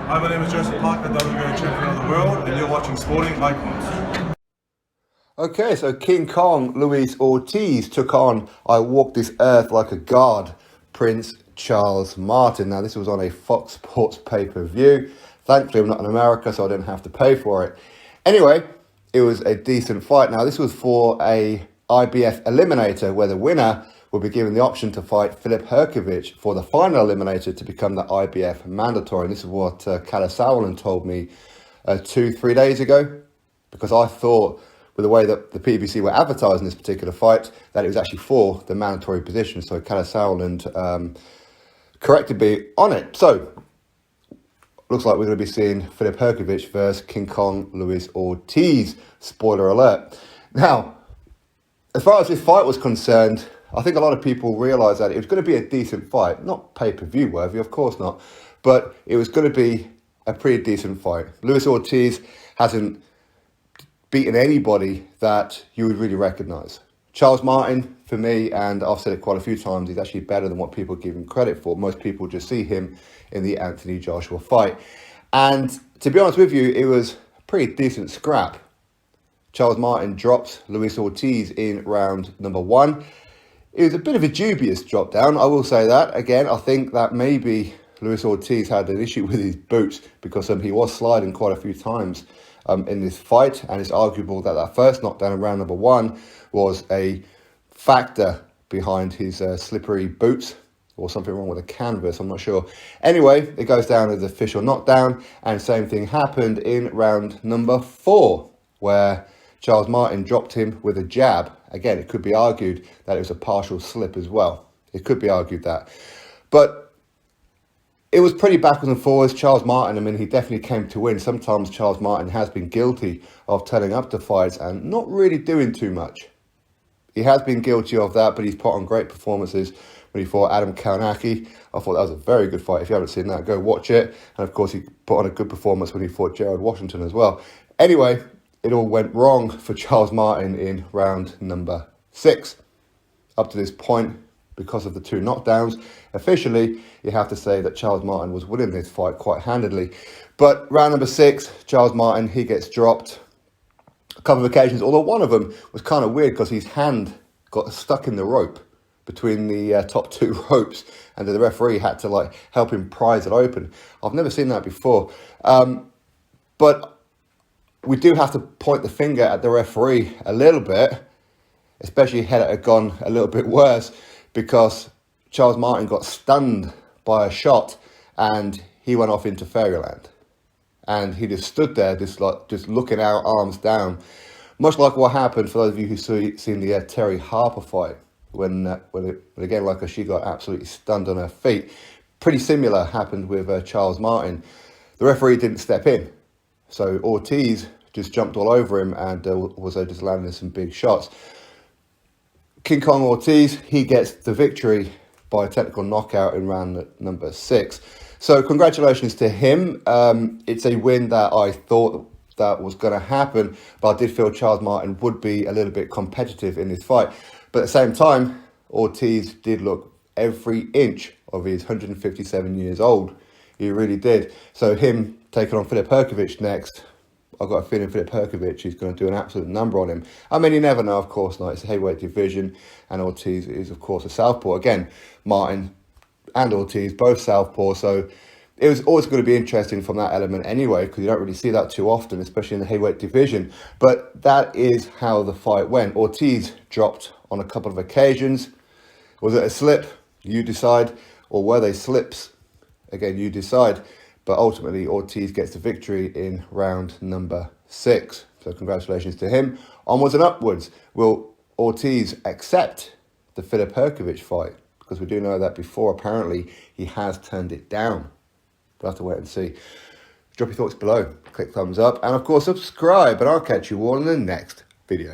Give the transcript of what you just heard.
Hi, my name is Joseph Parker, WBO champion of the world, and you're watching Sporting Icons. Okay, so King Kong Luis Ortiz took on I Walk This Earth Like a God, Prince Charles Martin. Now, this was on a Fox Sports pay-per-view. Thankfully, I'm not in America, so I didn't have to pay for it. Anyway, it was a decent fight. Now, this was for a IBF eliminator, where the winner will be given the option to fight Filip Hrgović for the final eliminator to become the IBF mandatory. And this is what Kalle Sauerland told me 2-3 days ago, because I thought, with the way that the PBC were advertising this particular fight, that it was actually for the mandatory position. So Kalle Sauerland corrected me on it. So, looks like we're going to be seeing Filip Hrgović versus King Kong Luis Ortiz. Spoiler alert. Now, as far as this fight was concerned, I think a lot of people realised that it was going to be a decent fight. Not pay-per-view worthy, of course not. But it was going to be a pretty decent fight. Luis Ortiz hasn't beaten anybody that you would really recognise. Charles Martin, for me, and I've said it quite a few times, he's actually better than what people give him credit for. Most people just see him in the Anthony Joshua fight. And to be honest with you, it was a pretty decent scrap. Charles Martin dropped Luis Ortiz in round number 1. It was a bit of a dubious drop down, I will say that. Again, I think that maybe Luis Ortiz had an issue with his boots, because he was sliding quite a few times in this fight, and it's arguable that that first knockdown in round number 1 was a factor behind his slippery boots, or something wrong with the canvas, I'm not sure. Anyway, it goes down as the official knockdown, and same thing happened in round number 4, where Charles Martin dropped him with a jab. Again, it could be argued that it was a partial slip as well. It could be argued that. But it was pretty backwards and forwards. Charles Martin, I mean, he definitely came to win. Sometimes Charles Martin has been guilty of turning up to fights and not really doing too much. He has been guilty of that, but he's put on great performances when he fought Adam Kownacki. I thought that was a very good fight. If you haven't seen that, go watch it. And of course, he put on a good performance when he fought Gerald Washington as well. Anyway, it all went wrong for Charles Martin in round number 6. Up to this point, because of the 2 knockdowns, officially, you have to say that Charles Martin was winning this fight quite handedly. But round number 6, Charles Martin, he gets dropped a couple of occasions, although one of them was kind of weird because his hand got stuck in the rope between the top 2 ropes, and the referee had to help him prise it open. I've never seen that before. But we do have to point the finger at the referee a little bit, especially had it gone a little bit worse, because Charles Martin got stunned by a shot and he went off into fairyland. And he just stood there, just looking out, arms down. Much like what happened, for those of you who've seen the Terry Harper fight, when she got absolutely stunned on her feet. Pretty similar happened with Charles Martin. The referee didn't step in. So Ortiz just jumped all over him and was just landing some big shots. King Kong Ortiz, he gets the victory by a technical knockout in round number 6. So congratulations to him. It's a win that I thought that was going to happen, but I did feel Charles Martin would be a little bit competitive in this fight. But at the same time, Ortiz did look every inch of his 157 years old. He really did. So him taking on Filip Hrgović next, I've got a feeling Filip Hrgović is going to do an absolute number on him. I mean, you never know, of course not. It's a heavyweight division, and Ortiz is, of course, a southpaw. Again, Martin and Ortiz, both southpaw, so it was always going to be interesting from that element anyway, because you don't really see that too often, especially in the heavyweight division. But that is how the fight went. Ortiz dropped on a couple of occasions. Was it a slip? You decide. Or were they slips? Again, you decide. But ultimately, Ortiz gets the victory in round number 6. So congratulations to him. Onwards and upwards. Will Ortiz accept the Filip Hrgović fight? Because we do know that before, apparently, he has turned it down. We'll have to wait and see. Drop your thoughts below. Click thumbs up. And, of course, subscribe. And I'll catch you all in the next video.